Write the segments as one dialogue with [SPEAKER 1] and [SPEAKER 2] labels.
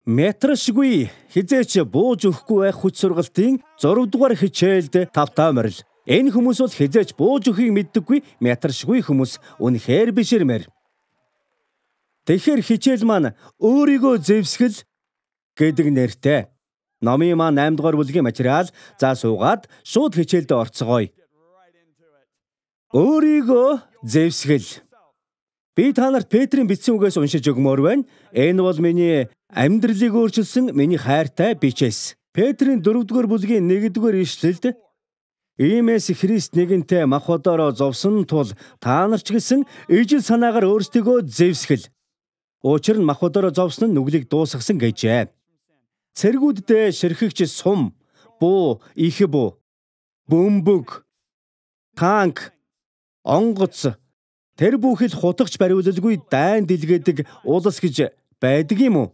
[SPEAKER 1] Метршгүй хизээч бууж өгөхгүй байх хүч сургалтын 6 дугаар хичээлд тавтаамарл. Энэ хүмүүс бол хизээч бууж өгөхийг мэддэггүй метршгүй хүмүүс үнэхээр биширмэр. Тэгэхээр хичээл маань өөрийгөө зэвсгэл гэдэг нэртэй. Номын маань 8 дугаар бүлгийн материал за суугаад шууд хичээлдээ орцгоё. Өөрийгөө зэвсгэл. Би та нарт Петрийн бичсэн үгээс уншиж өгмөр байна. Энэ бол миний амьдралыг өөрчилсөн миний хайртай бичээс. Петрийн 4-р бүлгийн 1-р ишлэлд иймээс Христ нэгэнтээ мах бодороо зовсон тул та нар ч гэсэн ижил санаагаар өөрсдийгөө зэвсгэл. Учир нь мах бодороо зовсон нь нүглийг дуусгасан гэжээ. Цэргүүддээ ширхэгч сум, буу, их буу, бөмбөг, танк, онгоц тэр бүхэл хутагч бариулалгүй дайн дэлгэдэг улс гэж байдаг юм уу?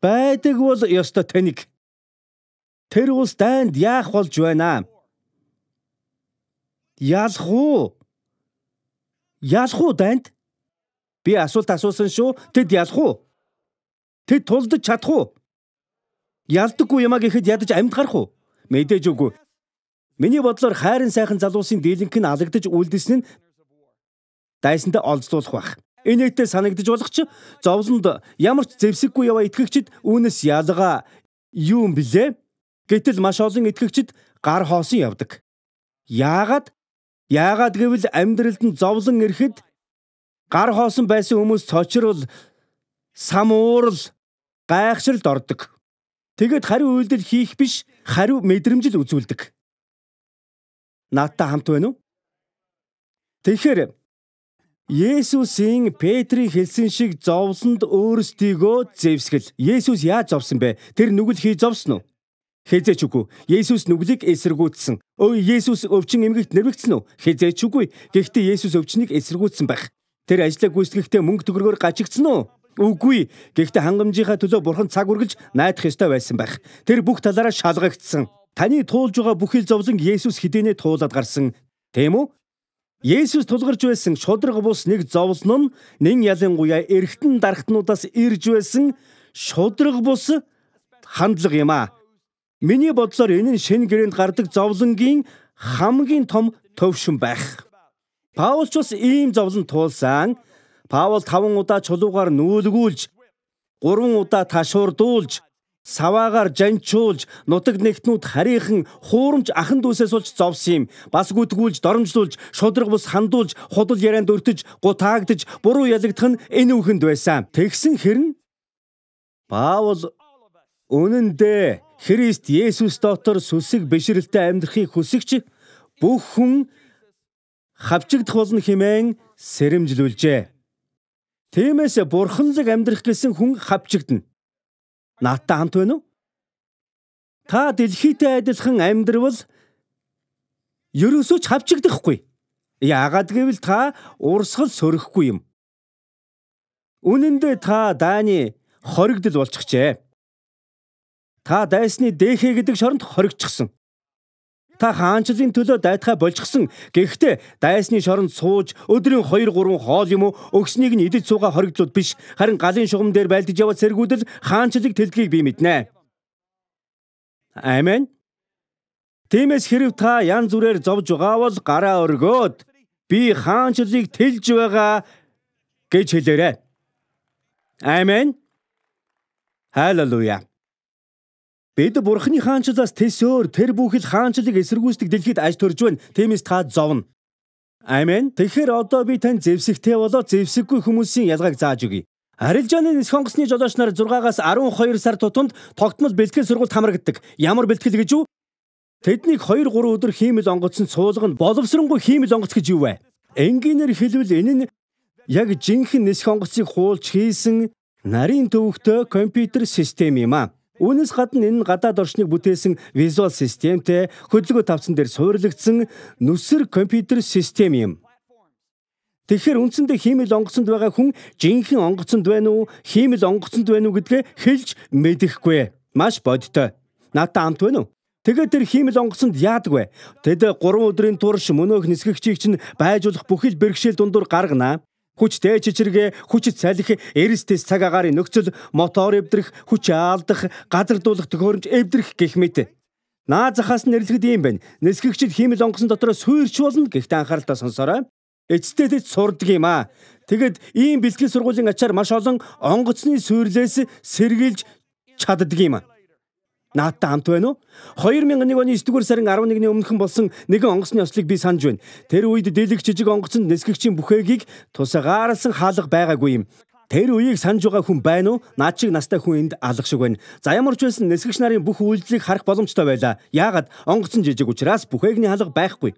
[SPEAKER 1] Байдаг бол ёстой таник. Тэр улс дайнд яах болж байна? Ялах уу? Ялах уу дайнд? Би асуулт асуусан шүү. Тэд ялах уу? Тэд тулдаж чадах уу? Ялдаггүй юмаа гэхэд ядаж амьд гарах уу? Мэдээж үгүй. Миний бодлоор хайрын сайхан залуусын дийлэнх нь алагдаж үлдсэн нь дайсанд олзлуулах байх. Инээдтэй санагдаж болох ч зовлонд ямар ч зэвсэггүй яваа итгэгчид үүнээс ялгаа юу юм блэ? Гэтэл маш олон итгэгчид гар хоосон явдаг. Яагаад гэвэл амьдралд нь зовлон ирэхэд гар хоосон байсан хүмүүс цочрол, самуурал, гайхшралд ордог. Тэгэд хариу үйлдэл хийх биш, хариу мэдрэмжил үзүүлдэг. Наадтай хамт байна уу? Тэгэхээр Есүсийн Петрийн хэлсэн шиг зовлонд өөрсдийгөө зэвсгэл. Есүс яаж зовсон бэ? Тэр нүгэл хий зовсон уу? Хизээч үгүй. Есүс нүглийг эсэргүүцсэн. Есүс өвчин эмгэгт нэрвэгдсэн үү? Хизээч үгүй. Гэхдээ Есүс өвчнийг эсэргүүцсэн байх. Тэр ажлаа гүйцэтгэхдээ мөнгө төгрөгөөр гажигдсан уу? Үгүй. Гэхдээ хангамжийнхаа төлөө бурхан цаг үргэлж найдах ёстой байсан байх. Тэр бүх талаараа шалгагдсан. Таны туулж байгаа бүхэл зовлон Есүс хэдийнэ туулаад гарсан. Тийм үү? Есүс тулгарч байсан шудраг бус нэг зовлон нь нэн ялангуяа эргэтэн дархтнуудаас ирж байсан шудраг бус хандлага юм аа. Миний бодлоор энэ нь шинэ гэрээнд гардаг зовлонгийн хамгийн том төвшин байх. Паул ч бас ийм зовлон туулсан. Паул 5 удаа чулуугаар нүүлгүүлж, 3 удаа ташуурдуулж, саваагаар жанчуулж, нутаг нэгтнүүд харийнхан хуурамч ахан дүүсээс болж зовсон юм. Бас гүтгүүлж, доромжлуулж, шудраг бус хандуулж, худал ярианд өртөж, гутаагдж, буруу ялагдах нь энэ үхэнд байсан. Тэгсэн хэрн Паул үнэндээ Христ Есүс дотор сүсэг бишрэлтэй амьдрахыг хүсэгч бүх хүн хавчигдах болно хэмээн сэрэмжлүүлжээ. Тиймээс бурханлаг амьдрах гэсэн хүн хавчигдана. Наадтай хамт байна уу? Та дэлхийтэй адилхан амьдрал ерөөсөө ч хавчигдахгүй. Яагаад гэвэл та урсгал сөрөхгүй юм. Үнэндээ та дайны хоригдол болчихжээ. Та дайсны дээхэ гэдэг шоронд хоригдчихсан. Та хаанчлалын төлөө дайтхай болчихсон. Гэхдээ дайсны шоронд сууж өдрийн 2-3 хоол юм уу өгснийг нь идэж суугаа хоригдлууд биш. Харин галын шугам дээр байлдаж яваад сэргүүдэл хаанчлалыг тэлдгийг би мэднэ. Амен. Тиймээс хэрв та янз бүрээр зовж байгаа бол гараа өргөөд би хаанчлалыг тэлж байгаа гэж хэлээрэй. Амен. Халелуя. Бид бурхны хаанчлалаас тэсөөр тэр бүхэл хаанчлалыг эсэргүүцдэг дэлхийд аж төрж байна. Тиймээс та зовно. Амен. Тэгэхээр одоо би тань зэвсэгтэй болоод зэвсэггүй хүмүүсийн ялгааг зааж өгье. Арилжааны нисэх онгоцны жолооч нар 6-аас 12 сар тутамд тогтмол бэлтгэл сургалт хамрагддаг. Ямар бэлтгэл гэж үү? Тэднийг 2-3 өдөр хиймэл онгоцсон суулгана. Боловсронгүй хиймэл онгоц гэж юу вэ? Энгийнээр хэлбэл энэ нь яг жинхэнэ нисэх онгоцыг хуулж хийсэн нарийн төвөгтэй компьютер систем юм аа. Үүнээс гадна энэ гадаад орчныг бүтээсэн визуал системтэй хөдөлгөөн тавцан дээр суурилагдсан нүсэр компьютер систем юм. Тэгэхээр үндсэндээ хиймэл онгоцонд байгаа хүн жинхэнэ онгоцонд байна уу, хиймэл онгоцонд байна уу гэдгээ хэлж мэдэхгүй. Маш бодтой. Наадтай хамт байна уу? Тэгээд тэр хиймэл онгоцонд яадаг вэ? Тэд 3 өдрийн турш мөнөөх нисгэгчийг чинь байж болох бүхэл бэрхшээл дундуур гаргана. хүчтэй чичиргээ, хүч салхи, эрсдэс цаг агаарын нөхцөл, мотор эвдрэх, хүч алдах, газар дуулах төхөөрөмж эвдрэх гэх мэт. Наад захаас нь нэрлэхэд ийм байна. Нисгэгчд хиймэл онгоцон дотор суурьч болно гэхдээ анхааралтай сонсоорой. Эцэстээ сурдаг юм аа. Тэгэд ийм бэлтгэл сургуулийн ачаар маш олон онгоцны суйрлээс сэргийлж чаддаг юм. Наадтай хамт байна уу? 2001 оны 9-р сарын 11-ний өмнөхөн болсон нэгэн онгоцны ослыг би санаж байна. Тэр үед дийлэх жижиг онгоцонд нисгэгчийн бүхээгийг тусгаарласан хаалга байгаагүй юм. Тэр үеийг санаж байгаа хүн байна уу? Наад шиг настай хүн энд алга шиг байна. За ямар ч байсан нисгэгч нарын бүх үйлдэлийг харах боломжтой байлаа. Яагаад? Онгоцон жижиг учраас бүхээгний хаалга байхгүй.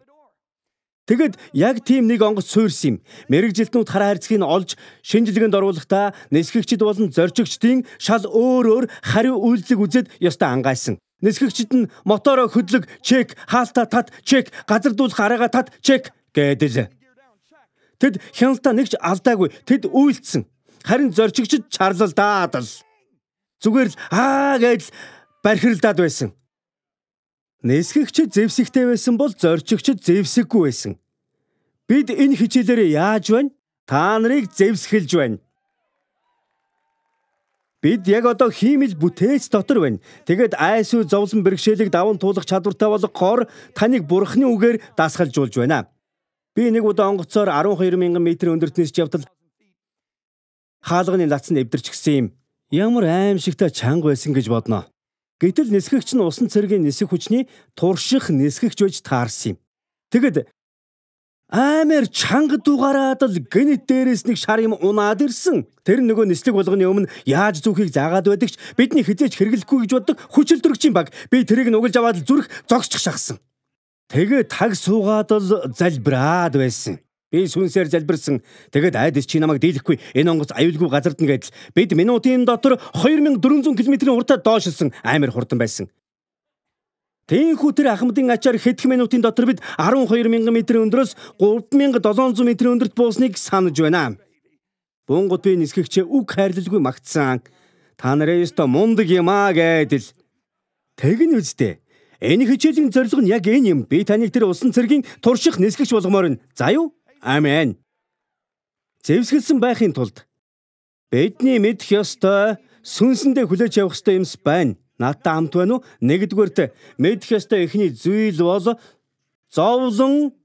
[SPEAKER 1] Тэгэд яг тийм нэг онгоц суурьсан юм. Мэргэжилтнүүд хараа харьцгийг нь олж шинжилгээнд оруулахдаа нисгэгчд болон зорчигчдын шал өөр хариу үйлдэлийг үзээд ёстой ангайсан. Нисгэгчд нь мотороо хөдлөг чек, хаалтаа тат чек, газар дуулах араагаа тат чек гэдэл. Тэд хяналтаа нэгч алдаагүй. Тэд үйлдсэн. Харин зорчигчд чарлалдаад л. Зүгээр л гэдэл бархиралдаад байсан. Нисгэгчд зэвсэгтэй байсан бол зорчигчд зэвсэггүй байсан. Бид энэ хичээлээр яаж байна? Та нарыг зэвсгэлж байна. Бид яг одоо хиймэл бүтээц дотор байна. Тэгэд айсуу зовлон бэрхшээлийг даван туулах чадвартай болгохоор таныг бурхны үгээр дасгалжуулж байна. Би нэг удаа онгоцоор 12,000 м өндөртнөөс явтал хаалганы лацсан эвдэрч гисэн юм. Ямар аимшигтай чанга байсан гэж бодноо. Гэтэл нисгэгч нь усан цэргийн нисэх хүчний турших нисгэгч байж таарсан юм. Тэгэд амар чанга дугаараад л гэнэт дээрээс нэг шар юм унаад ирсэн. Тэр нөгөө нислэг болгоны өмнө яаж зүүхийг заагаад байдагч бидний хизээч хэрэглэхгүй гэж боддог хүчилтөрөгчийн баг. Би тэрийг нь угалж аваад зүрх зогсчих шахсан. Тэгээ таг суугаад л залбираад байсан. Би сүнсээр залбирсан. Тэгэд айдас чи намайг дийлэхгүй. Энэ онгоц аюулгүй газардна гэдэл. Бид минутын дотор 2400 км-ийн уртаа доошилсон амар хурдан байсан. Тэнхүү тэр ахмадын ачаар хэдхэн минутын дотор бид 12,000 м өндөрөөс 3,700 м өндөрт буусныг санаж байна. Бунгут би нисгэгчээ үг хайрлалгүй магтсан. Та нараа ёстой мундаг юм аа гэдэл. Тэгнь үстэй. Энэ хичээлийн зорилго нь яг энэ юм. Би таныг тэр усан цэргийн турших нисгэгч болгомоор нь. За юу? Амен. Зэвсгэлсэн байхын тулд бидний мэдэх ёстой сүнсэндээ хүлээж явах ёстой юмс байна. Наадтай хамт байна уу? Нэгдүгээрт мэдэх ёстой эхний зүйл бол зовлон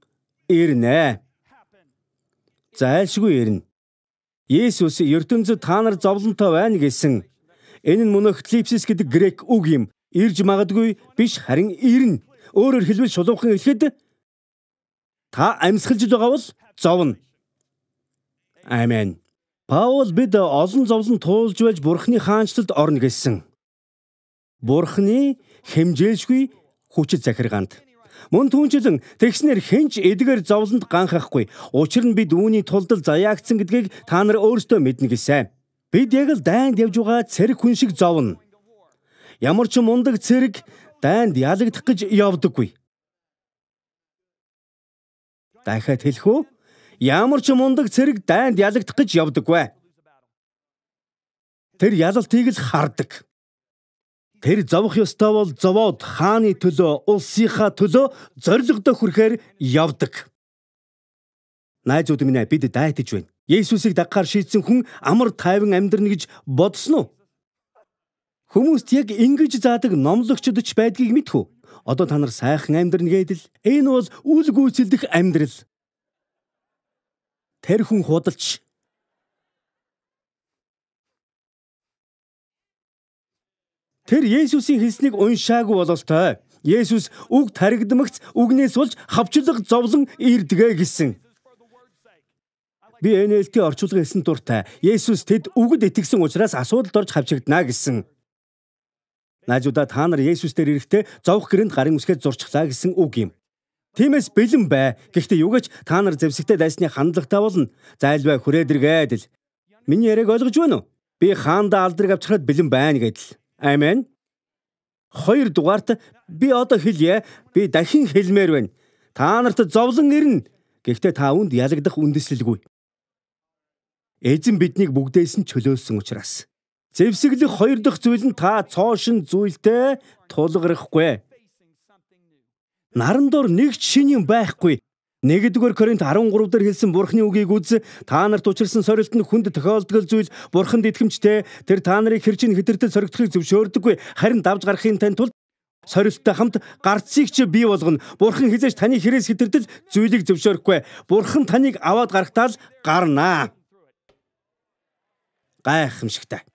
[SPEAKER 1] ирнэ. Зайлшгүй ирнэ. Есүс ертөнцид та нар зовлонтой байна гэсэн. Энэ нь мөнх клипсис гэдэг грек үг юм. Ирж магадгүй биш харин ирнэ. Өөрөөр хэлбэл шулуухан хэлэхэд та амьсгалж байгаа бол зовно. Амен. Паул бид олон зовлон туулж байж Бурхны хаанчлалд орно гэсэн. Бурхны хэмжээлшгүй хүчит захиргаанд. Мөн түүнчлэн тэгснэр хэнч эдгээр зовлонд ганхахгүй. Учир нь бид үүний тулд заяагцсан гэдгийг та нар өөрсдөө мэднэ гэсэн. Бид яг л дайнд явж байгаа цэрэг хүн шиг зовно. Ямар ч мундаг цэрэг дайнд ялагдах гэж явдаггүй. Дахиад хэлэх үү? Ямар ч мундаг цэрэг дайнд ялагдах гэж явдаггүй. Тэр ялалтыг л хардаг. Тэр зовох ёстой бол зовоод хааны төлөө, улсынхаа төлөө зорилгодоо хүрэхээр явдаг. Найзууд минь бид дайтаж байна. Есүсийг дагахаар шийдсэн хүн амар тайван амьдрна гэж бодсон уу? Хүмүүст яг ингэж заадаг номлогчд ч байдгийг мэдхүү. Одоо та нар сайхан амьдрна гэдэл. Энэ бол үл гүйцэлдэх амьдрал. Тэр хүн худалч. Тэр Есүсийн хэлснийг уншаагүй бололтой. Есүс үг таригдмагц үгнээс болж хавчлаг зовлон ирдэгэ гэсэн. Би NLT орчуулга хэлсэн дуртай. Есүс тэд үгэд итгэсэн учраас асуудалд орж хавчигдана гэсэн. Найзуудаа та нар Есүс дээр ирэхдээ зовх гэрэнд гарын үсгээд зурчихлаа гэсэн үг юм. Тиймээс бэлэн бай. Гэхдээ юугаач та нар зэвсэгтэй дайсны хандлагатай болно. Зайлбай хүрээдэргээл. Миний яриаг ойлгож байна уу? Би хаанда алдрыг авчраад бэлэн байна гэдэл. Амен. 2 дугаарт би одоо хэлье. Би дахин хэлмээр байна. Та нарт зовлон ирнэ. Гэхдээ та үнд ялагдах үндэслэлгүй. Эзэн биднийг бүгдээс нь чөлөөлсөн учраас. Зэвсэглэх 2 дахь зүйл нь та цоошин зүйлтэй тулгарахгүй. Наран дор нэг ч шин юм байхгүй. 1-р Коринт 13 дээр хэлсэн Бурхны үгийг үз. Та нарт учирсан сорилтонд хүнд тохиолдгол зүйл Бурханд итгэмжтэй. Тэр та нарыг хэрчийн хэтэртэл соригдохыг зөвшөөрдөггүй. Харин давж гарахын тань тулд сорилттой хамт гарцыг ч бий болгоно. Бурхан хизээж таны хэрээс хэтэртэл зүйлийг зөвшөөрөхгүй. Бурхан таныг аваад гарахтаа л гарнаа. Гайхамшигтай.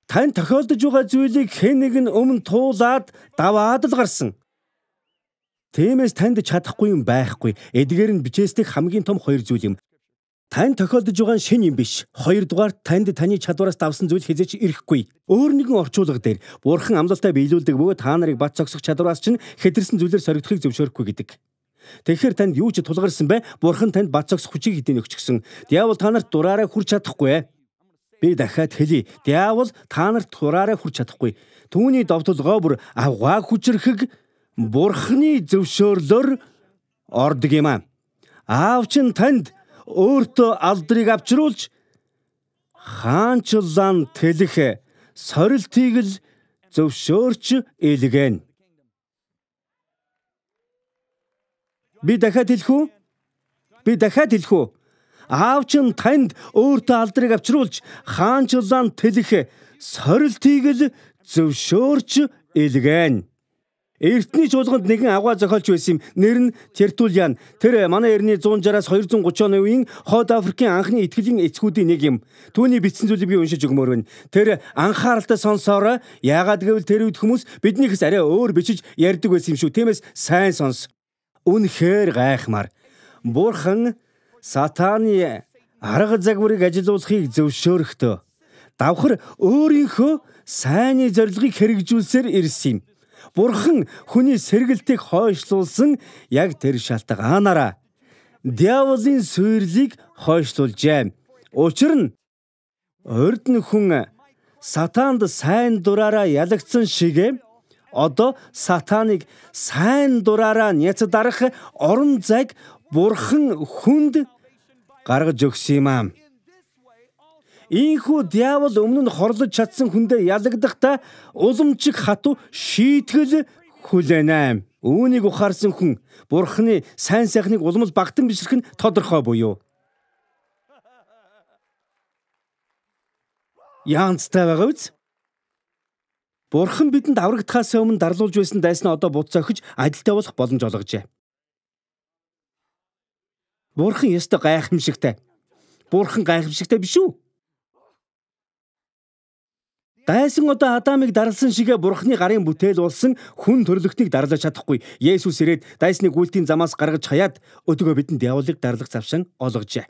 [SPEAKER 1] Тань тохиолдож байгаа зүйлийг хэн нэгэн өмнө туулаад даваад л гарсан. Тиймээс танд чадахгүй юм байхгүй. Эдгээр нь бичээсдэг хамгийн том 2 зүйл юм. Танд тохиолдож байгаа нь шинэ юм биш. 2-дугаар танд таны чадвараас давсан зүйл хязгаарч ирэхгүй. Өөр нэгэн орчуулга дээр Бурхан амлалтаа биелүүлдэг бөгөөд та нарыг бат цогсох чадвараас чинь хэтэрсэн зүйлээр соригдохыг зөвшөөрөхгүй гэдэг. Тэгэхээр танд юу ч тулгарсан бай, Бурхан танд бат цогсох хүчийг эдийн өгч гисэн. Диавол та нарт дураараа хүрч чадахгүй. Би дахиад хэлье. Диавол та нарт дураараа хүрч чадахгүй. Түүний довтолгоо бүр авгаа хүчрхэг Бурханы зөвшөөрлөөр ордог юм аа. Аав чинь танд өөртөө алдрыг авчруулж хаанчлан тэлэх сорилтыг л зөвшөөрч илгээн. Би дахиад хэлэх үү? Аав чинь танд өөртөө алдрыг авчруулж хаанчлан тэлэх сорилтыг л зөвшөөрч илгээн. Эртний чуулганд нэгэн авгаа зохиолч байсан юм. Нэр нь Тертуллиан. Тэр манай эртний 160-аас 230 оны үеийн Хойд Африкийн анхны итгэлийн эцгүүдийн нэг юм. Түүний бичсэн зүйлийг би уншиж өгмөр байна. Тэр анхааралтай сонсоорой. Яагаад гэвэл тэр үед хүмүүс биднийхээс арай өөр бичиж ярьдаг байсан юм шүү. Тиймээс сайн сонс. Үнэхээр гайхмаар. Бурхан Сатаны арга загварыг ажилуулахыг зөвшөөрөхдөө давхар өөрийнхөө сайнны зорилгыг хэрэгжүүлсээр ирсэн юм. Бурхан хүний сэргэлтийг хойшлуулсан яг тэр шалтгаанаараа диаволын суйрлыг хойшлуулжээ. Учир нь урд нь хүн Сатанд сайн дураараа ялагдсан шиг одоо Сатаныг сайн дураараа няцдарах орон зайг Бурхан хүнд гаргаж өгсөн юм аа. Ийхүү диавол өмнө нь хорлож чадсан хүндээ ялагдахтаа уламжиг хатуу шийтгэл хүлээнэ. Үүнийг ухаарсан хүн Бурханы сайн сайхныг уламж багтан бишрэх нь тодорхой буюу. Янзтай байгаа биз? Бурхан бидэнд аврагдахаас өмнө дарлуулж байсан дайснаа одоо буцаа өгч адилтай болох боломж олгожээ. Бурхан ёстой гайхамшигтай. Бурхан гайхамшигтай биш үү? Дайсан одоо Адамыг дарлсан шигэ Бурханы гарын бүтээл болсон хүн төрлөختнийг дарлаж чадахгүй. Есүс ирээд дайсныг үйлдлийн замаас гаргаж хаяад өдгөө бидэнд диаволыг дарлах завшаан олгожээ.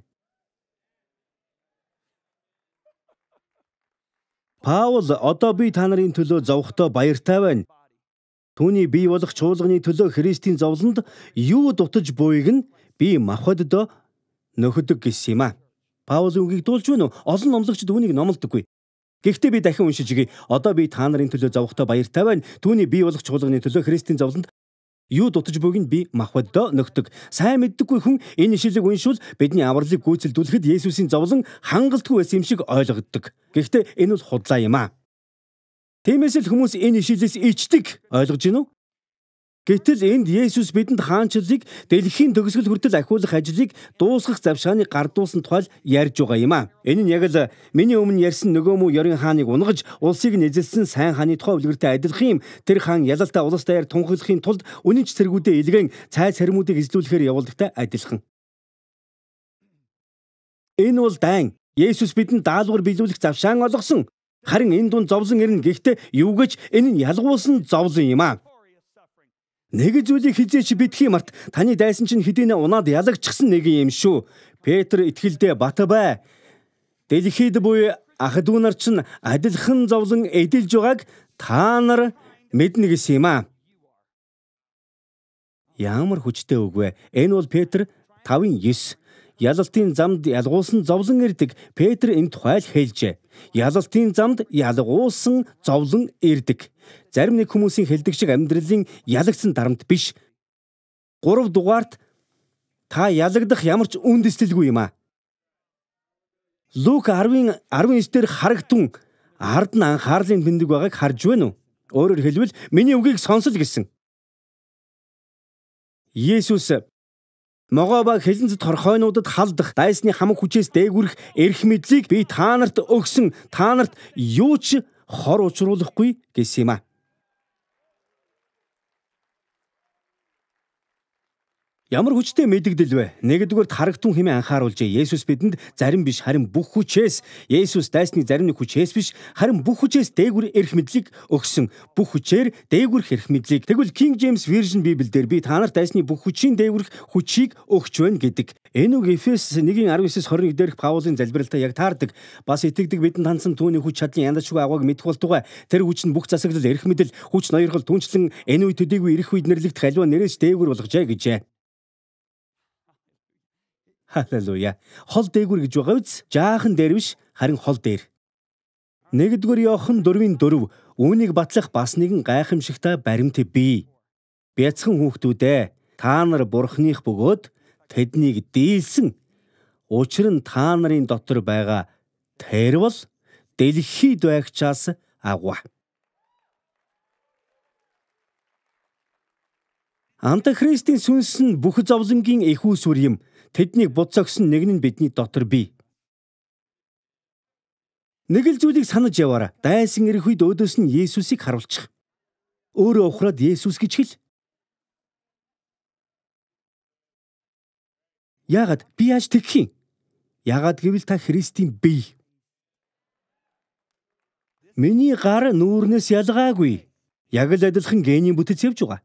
[SPEAKER 1] Паул одоо би та нарын төлөө зовхдоо баяртай байна. Түүний бий болох чуулганы төлөө Христийн зовлонд юу дутаж буйг нь би махбоддоо нөхөдөг гэсэн юм аа. Паулийн үгийг дуулж байна уу? Олон номлогчид үүнийг номлодоггүй. Гэхдээ би дахин уншиж өгье. Одоо би та нарын төлөө зовхдоо баяртай байна. Түүний бий болох чуулганы төлөө Христийн зовлонд юу дутаж буйг нь би махбоддоо нөхдөг. Сайн мэддэггүй хүн энэ ишлэлийг уншвал бидний авралыг гүйцэлдүүлэхэд Есүсийн зовлон хангалтгүй байсан юм шиг ойлгогддог. Гэхдээ энэ бол худлаа юм аа. Тиймээс л хүмүүс энэ ишлэлээс ичдэг. Ойлгож байна уу? Гэтэл энд Есүс бидэнд хаанчлалыг дэлхийн төгсгөл хүртэл ахиулах ажлыг дуусгах завшааныг гардуулсан тухай ярьж байгаа юм аа. Энэ нь яг л миний өмнө ярьсан нөгөө муу ёрын хааныг унгаж улсыг нэзэлсэн сайн хааны тухай үлгэртэй адилхан юм. Тэр хаан ялалтаа улс даяар тунхаглахын тулд үнэнч цэргүүдээ илгээн цай цармуудыг эзлүүлэхээр явуулдагтай адилхан. Энэ бол дайн. Есүс бидэнд даалгавар биелүүлэх завшаан олгосон. Харин энэ дунд зовлон ирнэ. Гэхдээ юу гэж энэ нь ялгуулсан зовлон юм аа. Нэг зүйлийг хизээч битгий март таны дайсан чинь хэдийнэ унаад ялагдчихсан нэг юм шүү. Петр итгэлдээ бата бай. Дэлхийд буй ах дүү нар чинь адилхан зовлон эдэлж байгааг та нар мэднэ гэсэн юм аа. Ямар хүчтэй үг вэ? Энэ бол Петр 5:9. Ялалтын замд ялгуулсан зовлон ирдэг. Петр энэ тухай л хэлжээ. Ялалтын замд ялгуулсан зовлон ирдэг. Зарим нэг хүмүүсийн хэлдэг шиг амьдралын ялагдсан дарамт биш. 3 дугаарт та ялагдах ямар ч үндэслэлгүй юм аа. Лук 10:19 дээр харагтун ард нь анхаарлын тэндэг байгааг харж байна уу? Өөрөөр хэлбэл миний үгийг сонсол гэсэн. Есүс могоо ба хэлэнцэд хорхойнуудад халдах дайсны хамаг хүчээс дээгүрэх эрх мэдлийг би та нарт өгсөн, та нарт юу ч хор учруулахгүй гэсэн юм а. Ямар хүчтэй мэдэгдэл вэ? Нэгдүгээр харагтун хэмээн анхааруулжээ. Есүс бидэнд зарим биш харин бүх хүчээс, Есүс дайсны зарим нэг хүчээс биш харин бүх хүчээс дээгүр эрх мэдлийг өгсөн. Бүх хүчээр дээгүрх эрх мэдлийг. Тэгвэл King James Version Библиэлд би та нарт дайсны бүх хүчийн дээгүрх хүчийг өгч байна гэдэг. Энэ үг Эфес 1:19-21 дээрх Паулын залбиралтаа яг таардаг. Бас итгэдэг бидэнд хандсан түүний хүч чадлын янзшгүй агуйг мэдэх болтугай. Тэр хүч нь бүх засаглал, эрх мэдэл, хүч ноёрхол, түнчлэн энэ үе төдийгүй ирэх үед нэрлэгдэх аливаа нэрээс дээгүр болгожээ гэжээ. Халелуя. Хол дээгүр гэж байгаа биз? Жаахан дээр биш, харин хол дээр. 1-р Иохан 4:4 үүнийг батлах бас нэгэн гайхамшигтай баримт бий. Бяцхан хүүхдүүдээ, та нар Бурханых бөгөөд тэднийг дийлсэн. Учир нь та нарын дотор байгаа тэр бол дэлхийд байгчаас агуу. Антихристийн сүнс нь бүх зовлонгийн эхүү сүр юм. Тэднийг буцаагсан нэг нь бидний дотор бий. Нэг л зүйлийг санаж яваарай. Дайсан ирэх үед өөдөөс нь Есүсийг харуулчих. Өөрөө ухраад Есүс гэж хэл. Яагаад би яаж тэгэх юм? Яагаад гэвэл та Христийн бие. Миний гар нүүрнээс ялгаагүй. Яг л адилхан генийн бүтэц явж байгаа.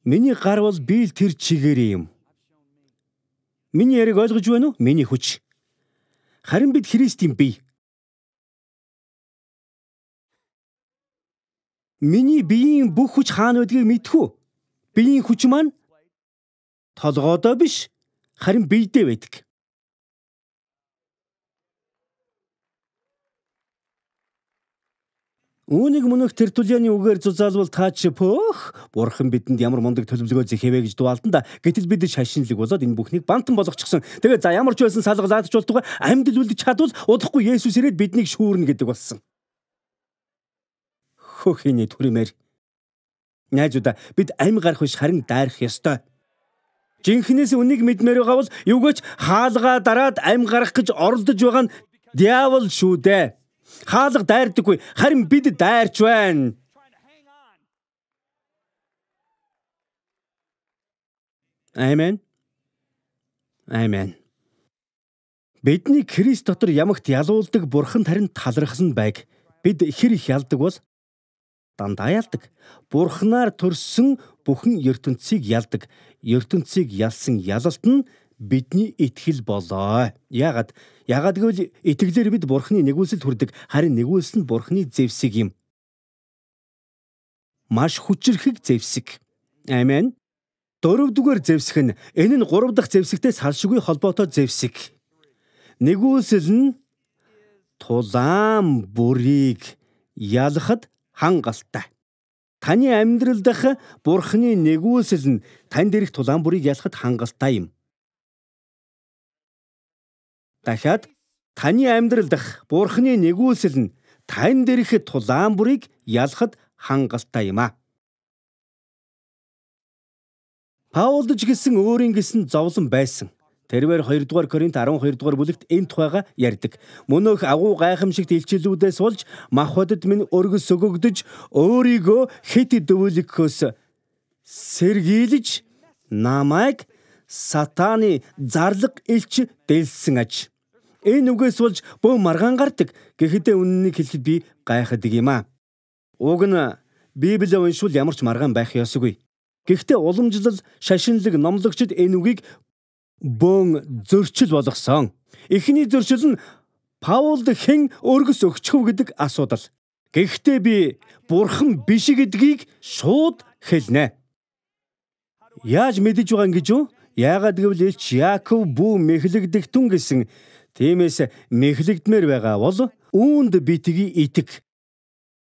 [SPEAKER 1] Миний гар бол би л тэр чигээр юм. Миний яриг ойлгож байна уу? Миний хүч. Харин бид Христийн бие. Миний биеийн бүх хүч хаана байдгийг мэдэх үү? Биеийн хүч маань толгойдоо биш, харин биедээ байдаг. Үүнийг мөнх Тертуллианы үгээр зузаалбал та чи пөөх Бурхан бидэнд ямар мундаг төлөвлөгөө зэхэвэ гэж дуалдан да. Гэтэл бид шашинлэг болоод энэ бүхнийг бантан болгочихсон. Тэгээ за ямар ч байсан салгалаад ч болтугай амьд үлдэж чадвал удахгүй Есүс ирээд биднийг шүүрнэ гэдэг болсон. Хөөхийн түрэмээр. Найзуудаа бид амь гарах биш харин дайрах ёстой. Жинхнээс үнийг мэдмээр байгаа бол юугаач хаалгаа дараад амь гарах гэж оролдож байгаа нь диавол шүү дээ. Хаалга дайрдаггүй, харин бид дайрч байна. Амен. Амен. Бидний Христ дотор ямагт ялуулдаг Бурхан харин талархсан байг. Бид хэр их ялдаг бол дандаа ялдаг. Бурханаар төрсөн бүхэн ертөнцийг ялдаг. ертөнцийг ялсан ялалт нь бидний итгэл болоо. Яагаад гэвэл итгэлээр бид Бурханы нэгүүлсэлд хүрдэг. Харин нэгүүлсэл нь Бурханы зэвсэг юм. Маш хүчрхэг зэвсэг. Амен. 4-р зэвсэг нь энэ нь 3 дахь зэвсэгтэй салшгүй холбоотой зэвсэг. Нэгүүлсэл нь тулаан бүрийг ялахад хангалттай. Таны амьдрал дах Бурханы нэгүүлсэл нь танд ирэх тулаан бүрийг ялахад хангалттай юм. Дахиад таны амьдрал дах Бурханы нэгүүлсэл нь танд ирэх тулаан бүрийг ялахад хангалттай юм а. Паулд ч гэсэн өөрийн гэсэн зовлон байсан. Тэрээр 2-р Коринт 12-р бүлэгт энэ тухайга ярьдаг. Мөнөх агуу гайхамшигт илчилүүдээс болж махбодод минь өргөс өгөгдөж өөрийгөө хэт дөвөлгөхөөс сэргийлж намайг сатаны зарлаг илч дэлсэн аж. Энэ үгээс болж бөө маргаан гардаг. Гэхдээ үннийг хэлэхэд би гайхадаг юм а. Уг нь Библийг уншвал ямар ч маргаан байх ёсгүй. Гэхдээ уламжлал, шашинлаг номлогчид энэ үгийг бөөн зөрчил болгосон. Эхний зөрчил нь Паулд хэн өргөс өгчихв гэдэг асуудал. Гэхдээ би Бурхан биш гэдгийг шууд хэлнэ. Яаж мэдэж байгаа юм гэж үү? Яагаад гэвэл Илч Яаков бүү мэхлэгдэгтэн гэсэн. Тиймээс мэхлэгдмээр байгаа бол үүнд битгий итэг.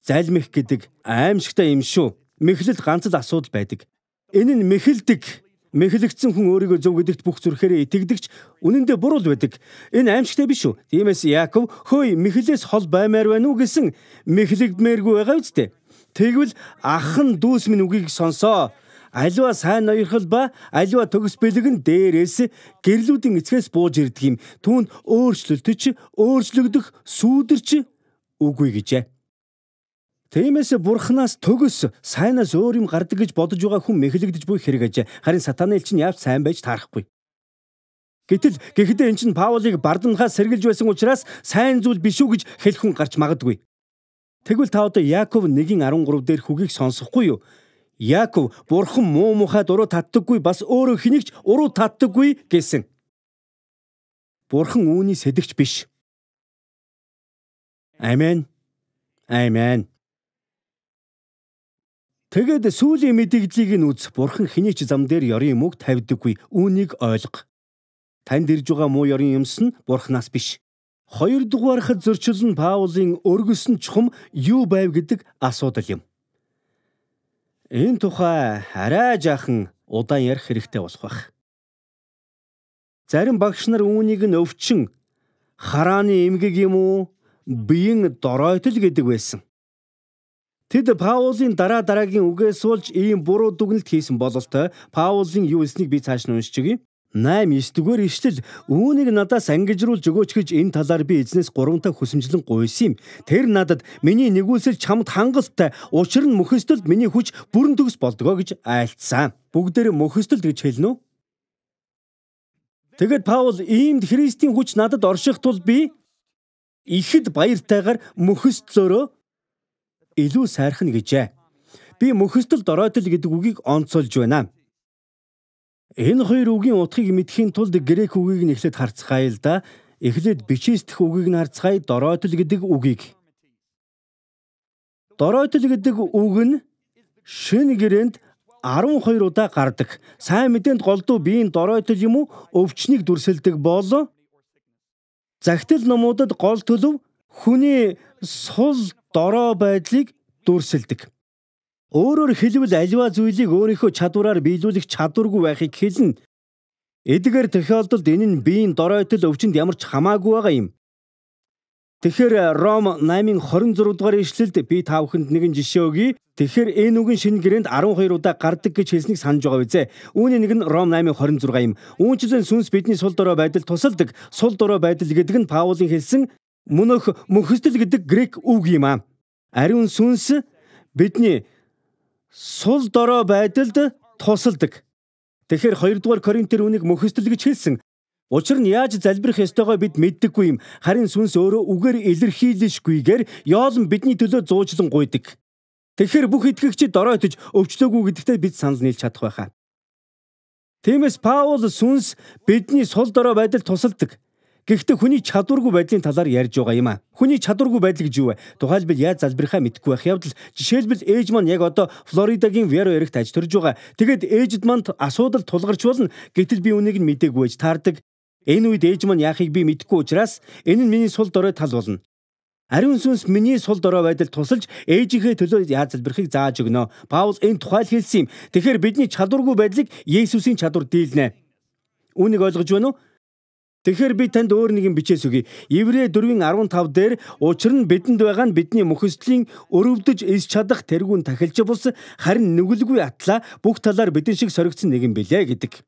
[SPEAKER 1] Залмих гэдэг аимшигтай юм шүү. Мэхлэлд ганц л асуудал байдаг. Энэ нь мэхлэгдсэн хүн өөрийгөө зөв гэдэгт бүх зүрхээрээ итгэдэгч үнэндээ буруу байдаг. Энэ аимшигтай биш үү? Тиймээс Яаков хөөе мэхлээс хол баймаар байна уу гэсэн мэхлэгдмээргүй байгаа үстэй. Тэгвэл ах нь дүүс минь үгийг сонсоо. Аливаа сайн ноёрхол ба аливаа төгс бэлэг нь дээрээс гэрлүүдийн эцгээс бууж ирдэг юм. Түүнд өөрчлөгдөх сүүдэрч үгүй гэжээ. Тиймээс Бурханаас төгс сайнаас өөр юм гардаг гэж бодож байгаа хүн мэхлэгдэж буй хэрэг ажээ. Харин сатананы элчин явж сайн байж таарахгүй. Гэтэл гэхдээ эн чинь Паулыг бардамхаас сэргэлж байсан учраас сайн зүйл биш үү гэж хэлэх хүн гарч магадгүй. Тэгвэл та одоо Яаков 1:13 дээр хүгийг сонсохгүй юу? Яаков Бурхан муу мухай дуруу татдаггүй, бас өөрөө хэнийгч уруу татдаггүй гэсэн. Бурхан үүний сэдэгч биш. Амен. Амен. Тэгээд сүүлийн мэдээллийг нь үз. Бурхан хэний ч зам дээр ёрын мөг тавьдаггүй. Үүнийг ойлго. Танд ирж байгаа муу ёрын юмс нь Бурханаас биш. Хоёрдугаарх зөрчил нь Паулын өргөсөн чухам юу байв гэдэг асуудал юм. Энэ тухай арай жаахан удаан ярих хэрэгтэй болох байх. Зарим багш нар үүнийг нь өвчин харааны эмгэг юм уу, биеийн доройтол гэдэг байсан. Тэд Паулын дараагийн үгээс суулж ийм буруу дүгнэлт хийсэн бололтой Паулын юу хэлснийг би цааш нь уншиж өгье. 8-9 дугаар ишлэл үүнийг надаас ангижруулж өгөөч гэж энэ талаар би эзнээс 3 хүсэмжлэн гуйсан юм. Тэр надад миний нэгүүлсэл чамд хангалттай, учир нь мөхөстөлд миний хүч бүрэн төгс болдгоо гэж айлтсан. Бүгдээр мөхөстөлд гэж хэлнэ үү? Тэгэд Паул иймд Христийн хүч надад орших тул би ихэд баяртайгаар мөхөстлөөрөө илүү сайрхна гэжээ. Би мөхөстөлд оройтол гэдэг үгийг онцолж байна. Энэ хоёр үгийн утгыг мэдхийн тулд грек үгийг нь эхлээд харцгаая л да. Эхлээд бичээс дэх үгийг нь харцгаая, доройтол гэдэг үгийг. Доройтол гэдэг үг нь шинэ гэрээнд 12 удаа гардаг. Сайн мэдээнд голдуу биеийн доройтол юм уу өвчнийг дүрсэлдэг бол захидал номуудад гол төлөв хүний сул дорой байдлыг дүрсэлдэг. Өөрөөр хэлбэл аливаа зүйлийг өөрийнхөө чадвараар биелүүлэх чадваргүй байхыг хэлнэ. Эдгээр тохиолдолд энэ нь биеийн доройтол өвчнөд ямар ч хамаагүй байгаа юм. Тэгэхээр Ром 8:26 дугаар ишлэлд би та бүхэнд нэгэн жишээ өгье. Тэгэхээр энэ үгэн шинэ гэрээнд 12 удаа гардаг гэж хэлснийг санаж байгаа биз ээ. Үүний нэг нь Ром 8:26 юм. Үүнчлэн сүнс бидний сул дорой байдал тусалдаг. Сул дорой байдал гэдэг нь Паулын хэлсэн мөхөстөл гэдэг грек үг юм аа. Ариун сүнс бидний сул дорой байдалд тусалдаг. Тэгэхээр 2 дугаар Коринтер үнийг мөхөстөл гэж хэлсэн. Учир нь яаж залбирах ёстойгоо бид мэддэггүй юм. Харин сүнс өөрөө үгээр илэрхийлэшгүйгээр яолон бидний төлөө зуучлан гуйдаг. Тэгэхээр бүх итгэгчид доройтож өвчлөөгүй гэдэгтээ бид санал нийлж чадах байхаа. Тиймээс Паул сүнс бидний сул дорой байдалд тусалдаг. Гэхдээ хүний чадваргүй байдлын талаар ярьж байгаа юм а. Хүний чадваргүй байдал гэж юу вэ? Тухайлбал яаж залбирахаа мэдэхгүй байх явдал. Жишээлбэл ээж маань яг одоо Флоридагийн Веро эрэгт аж төрж байгаа. Тэгэд ээжд манд асуудал тулгарч болно. Гэтэл би үнийг нь мэдээгүй байж таардаг. Энэ үед ээж маань яахыг би мэдэхгүй учраас энэ нь миний сул дорой тал болно. Ариун сүнс миний сул дорой байдалд тусалж ээжийнхээ төлөө яаж залбирахыг зааж өгнө. Паул энэ тухайл хэлсэн юм. Тэгэхээр бидний чадваргүй байдлыг Есүсийн чадвар дийлнэ. Үүнийг ойлгож байна уу? Тэгэхээр би танд өөр нэгэн бичээс өгье. Еврей 4:15 дээр учир нь бидэнд байгаа нь бидний мөхөстлийн өрөвдөж ис чадах тэргүүн тахилч бус харин нүгэлгүй атлаа бүх талаар бидэн шиг соригдсон нэгэн билээ гэдэг.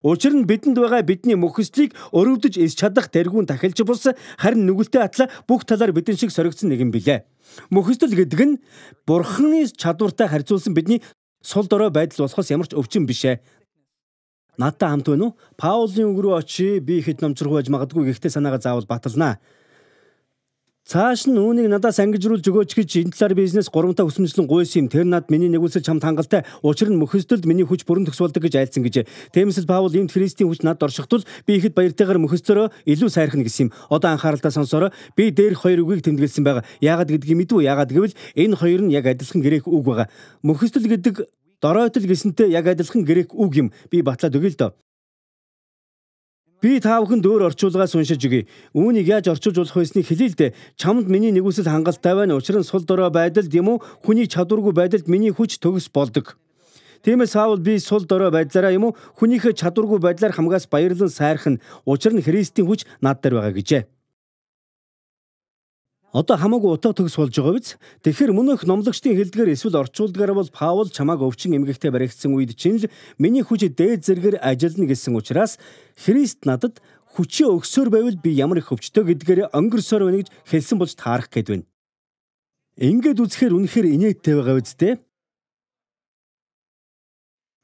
[SPEAKER 1] Учир нь бидэнд байгаа бидний мөхөслийг өрөвдөж ис чадах тэргүүн тахилч бус харин нүгэлтэй атлаа бүх талаар бидэн шиг соригдсон нэгэн билээ. Мөхөстөл гэдэг нь Бурханы чадвартай харьцуулсан бидний сул дорой байдал болохоос ямар ч өвчин биш ээ. Надтай хамт байна уу? Паулын үг рүү очие. Би ихэд номчрох байж магадгүй, гэхдээ санаагаа заавал баталнаа. Цааш нь үүнийг надаас ангижруулж өгөөч гэж энэ талаар бизнес 3 хүсэмжлэн гуйсан юм. Тэр над миний нэгүүлсэл чамд хангалттай. Учир нь мөхөстөлд миний хүч бүрэн төгс болдог гэж айлцсан гэж. Тиймээс Паул иймд Христийн хүч надад оршихтул би ихэд баяртайгаар мөхөслөөрөө илүү сайрхна гэсэн юм. Одоо анхааралтай сонсороо. Би дээрх хоёр үгийг тэмдэглэсэн байгаа. Яагаад гэдгийг мэдвүү? Яагаад гэвэл энэ хоёр нь яг адилхан грек үг байгаа. Мөхөстөл гэдэг доройтол гэсэнтэй яг адилхан грек үг юм. Би батлаад өгье л доо. Би та бүхэнд өөр орчуулгаас уншиж өгье. Үүнийг яаж орчуулж болох байсныг хэлээ л дээ. Чамд миний нэгүсэл хангалттай байна. Учир нь сул дорой байдалд юм уу? Хүний чадваргүй байдалд миний хүч төгс болдог. Тиймээс Паул би сул дорой байдлаараа юм уу? Хүнийхээ чадваргүй байдлаар хамгаас баярлан сайрхан. Учир нь Христийн хүч над дээр байгаа гэжээ. Одоо хамаагүй утга төгс болж байгаа биз? Тэгэхээр мөнх номлогчдын хэлдгээр эсвэл орчуулгаар бол Паул чамааг өвчин эмгэгтэй баригдсан үед чинь л миний хүч дээд зэргээр ажиллана гэсэн учраас Христ надад хүчээ өгсөөр байвал би ямар их өвчтөй гэдгээр өнгөрсөөр байна гэж хэлсэн болж таарах гээд байна. Ингээд үзэхээр үнэхээр инээдтэй байгаа үстэй.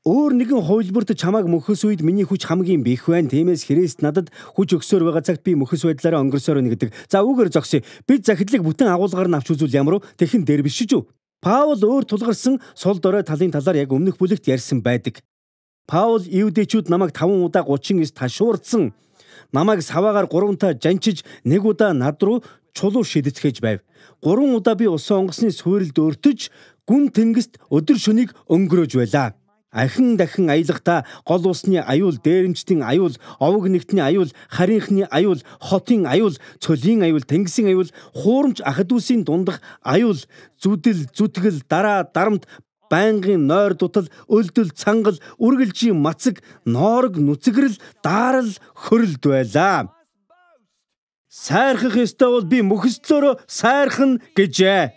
[SPEAKER 1] Өөр нэгэн хувилбарт чамааг мөхөс үед миний хүч хамгийн бих байна. Тиймээс Христ надад хүч өгсөөр байгаа цагт би мөхөс байдлаараа өнгөрсөөр байна гэдэг. За үүгээр зогсъё. Бид захидлыг бүтэн агуулгаар нь авч үзвэл ямар вэ? Тэхэн дээр биш шүү. Паул өөр тулгарсан сул дорой талын талаар яг өмнөх бүлэгт ярьсан байдаг. Паул Евдэчүүд намайг 5 удаа 39 ташуурдсан. Намайг саваагаар 3 удаа жанчиж 1 удаа над руу чулуу шидэцгээж байв. 3 удаа би усан онгоцны суурилд өртөж гүн тэнгист өдөр шөнийг өнгөрөөж байлаа. Ахин дахин аялахдаа гол усны аюул, дээрэмчдийн аюул, овог нэгтний аюул, харийнхны аюул, хотын аюул, цөлийн аюул, тэнгисийн аюул, хуурамч ахад үсийн дундах аюул, зүдэл, зүтгэл, дараа, дарамт, байнгын нойр дутал, өлдөл, цангал, үргэлжийн мацаг, ноорог, нүцгэрэл, даарал, хөрөлд байлаа. Сайрхах ёстой бол би мөхөслөөрөө сайрхан гэжээ.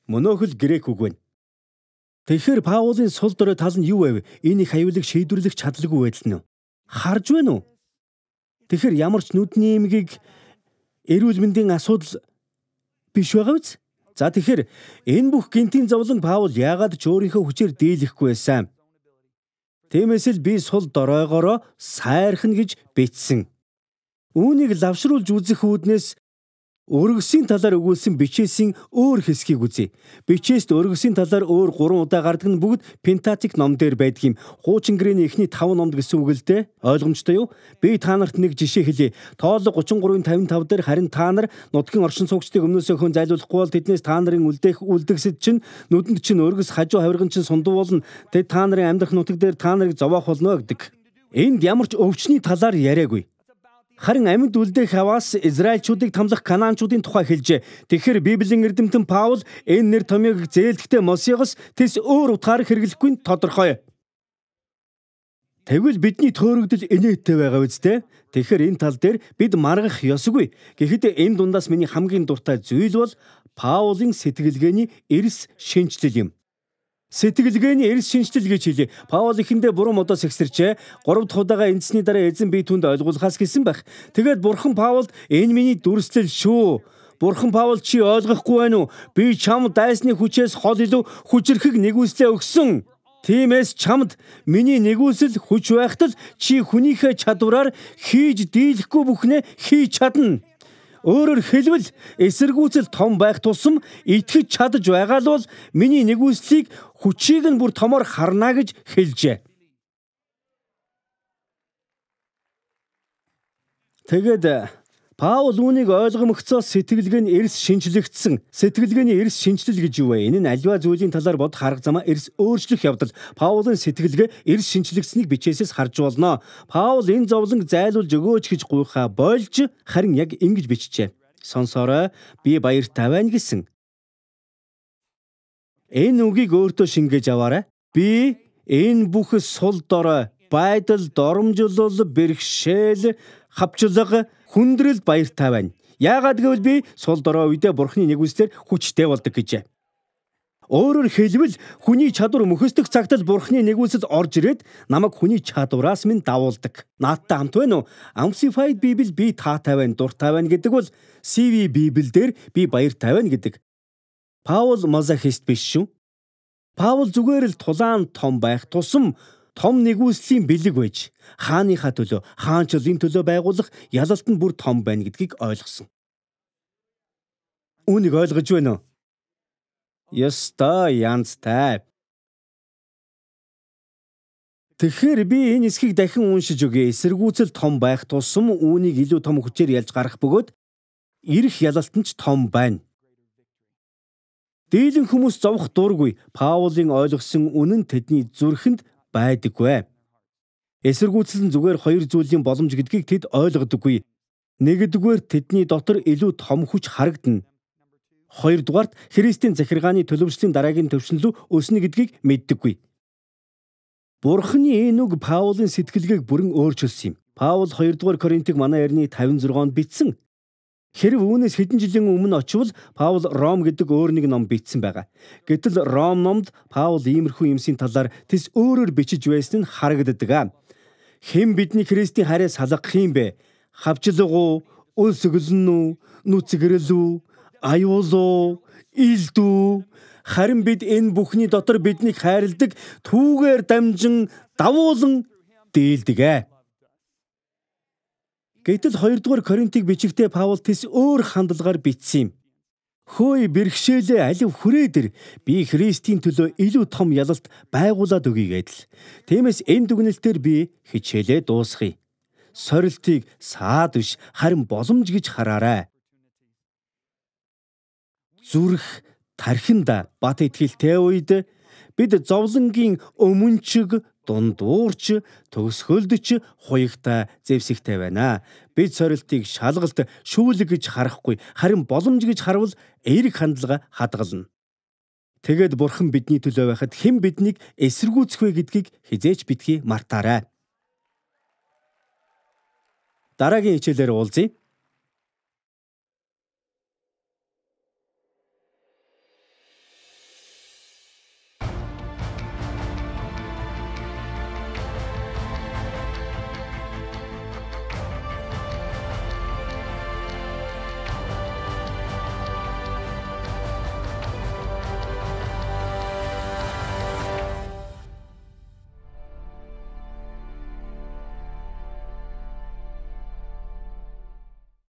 [SPEAKER 1] Мөнөөхөл грек үг байна. Тэгэхээр Паулын сул дорой тал нь юу вэ? Энэ их аюулыг шийдвэрлэх чадлагүй байдал нь. Харж байна уу? Тэгэхээр ямар ч нүдний эмгийг эрүүл мэндийн асуудал биш байгаа биз? За тэгэхээр энэ бүх гинтийн зовлон Паул яагаад ч өөрийнхөө хүчээр дийлэхгүй байсан? Тиймээс л би сул доройгоороо сайрхан гэж бичсэн. Үүнийг лавшруулж үзэх үүднээс өргөсийн талаар өгүүлсэн бичээсийн өөр хэсгийг үзье. Бичээст өргөсийн талаар өөр 3 удаа гардаг нь бүгд Пентатик ном дээр байдаг юм. Хуучин гэрээний эхний 5 номд гэсэн үг л дээ. Ойлгомжтой юу? Би та нарт нэг жишээ хэлье. Тооллого 33:55 дээр харин та нар нутгийн оршин суугчдыг өмнөөсөө хөн зайлуулахгүй бол тэднээс та нарын үлдгэсэд чинь нүдэнд чинь өргөс хажуу хавирган чинь сундаг болно. Тэд та нарын амьдрах нутаг дээр та нарыг зовоох болно гэдэг. Энд ямар ч өвчний талаар яриагүй. Харин амьд үлдэх хаваас Израильчуудыг тамлах Канаанчуудын тухай хэлжээ. Тэгэхээр Библийн эрдэмтэн Паул энэ нэр томьёог зээлдэхдээ Мосиогоос тэс өөр утгаар хэрэглэхгүй нь тодорхой. Тэгвэл бидний төөрөгдөл инээдтэй байгаа үстэй. Тэгэхээр энэ тал дээр бид маргах ёсгүй. Гэхдээ энэ дундаас миний хамгийн дуртай зүйл бол Паулын сэтгэлгээний эрс шинжлэл юм. Сэтгэлгээний эрс шинжлэл гэж хэлье. Паул ихэндээ буруу модоос ихсэрчээ. 3 дахь удаага эндсний дараа эзэн би түнд ойлгуулахаас гэсэн байх. Тэгээд бурхан Паулд энэ миний дүрслэл шүү. Бурхан Паул чи ойлгохгүй байна уу? Би чамд дайсны хүчээс хол илүү хүчрхэг нэгүслээ өгсөн. Тиймээс чамд миний нэгүсэл хүч байхтал чи хүнийхээ чадвараар хийж дийлэхгүй бүхнээ хийж чадна. Өөрөөр хэлбэл эсэргүүцэл том байх тусам итгэж чадаж байгаа л бол миний нэгүслийг хүчийг нь бүр томоор харна гэж хэлжээ. Тэгээд Паул үүнийг ойлгомогцоос сэтгэлгээ нь эрс шинжлэгдсэн. Сэтгэлгээний эрс шинжлэл гэж юу вэ? Энэ нь аливаа зүйлийн талаар бод харах замаа эрс өөрчлөх явдал. Паулын сэтгэлгээ эрс шинжлэгдсэнийг бичээсээс харж болно. Паул энэ зовлонг зайлуулж өгөөч гэж гуйхаа болж харин яг ингэж бичжээ. Сонсоорой, би баяртай байна гэсэн. Энэ үгийг өөртөө шингээж аваарай. Би энэ бүх сул дорой, байдал, доромжлол, бэрхшээл, хавчлага, хүндрэл баяртай байна. Яагаад гэвэл би сул дорой үедээ бурхны нэгүслэр хүчтэй болдог гэжээ. Өөрөөр хэлбэл хүний чадвар мөхөсдөх цагт л бурхны нэгүсэл орж ирээд намайг хүний чадвараас минь давуулдаг. Наадтай хамт байна уу? Amplified Bible би таатай байна, дуртай байна гэдэг бол CV Bible дээр би баяртай байна гэдэг. Паул мазохист биш шүү. Паул зүгээр л тулаан том байх тусам том нэгүслийн бэлэг байж хааныхаа төлөө, хаанчлалын төлөө байгуулах ялалт нь бүр том байна гэдгийг ойлгосон. Үүнийг ойлгож байна уу? Яста янзтай. Тэгэхээр би энэ эсхийг дахин уншиж өгье. Эсэргүүцэл том байх тусам үүнийг илүү том хүчээр ялж гарах бөгөөд ирэх ялалт нь ч том байна. Дийлэн хүмүүс зовох дургүй. Паулын ойлгосон үнэн тэдний зүрхэнд байдаггүй. Эсэргүүцэл нь зүгээр 2 зүйлийн боломж гэдгийг тэд ойлгодоггүй. Нэгдүгээр тэдний дотор илүү том хүч харагдана. Хоёрдугаарт Христийн захиргааны төлөвшлийн дараагийн төвшин рүү өснө гэдгийг мэддэггүй. Бурхны энэ үг Паулын сэтгэлгээг бүрэн өөрчилсөн юм. Паул 2 дугаар Коринтыг манай эртний 56-нд бичсэн. Хэрв үүнээс хэдэн жилийн өмнө очивол Паул Ром гэдэг өөр нэг ном бичсэн байгаа. Гэтэл Ром номд Паул иймэрхүү юмсийн талаар тэс өөрөөр бичиж байсан нь харагддаг. Хэн бидний Христийн хараа салгах юм бэ? Хавчлаг уу, өлсгөлн үү, нүцгэрэл үү, аюул уу, илд үү? Харин бид энэ бүхний дотор биднийг хайрладаг түүгээр дамжин давуулан дийлдэг. Гэтэл 2 дугаар Коринтыг бичигтээ Паул тэс өөр хандлагаар бичсэн юм. Хөөе бэрхшээлээ алив хүрээдэр би Христийн төлөө илүү том ялалт байгуулад өгье гэдэл. Тиймээс энэ дүгнэлтээр би хичээлээ дуусгая. Сорилтыг саад биш харин боломж гэж хараарай. Зүрх тархинда бат итгэлтэй үед бид зовлонгийн өмнчиг, дундуурч, төгсгөлдөч, хуягтай, зэвсэгтэй байна. Бид сорилтыг шалгалт, шүүлэг гэж харахгүй, харин боломж гэж харвал эерэг хандлага хадгална. Тэгэд Бурхан бидний төлөө байхад хэн биднийг эсэргүүцэх вэ гэдгийг хизээч битгий мартаарай. Дараагийн хичээлээр уулзъя.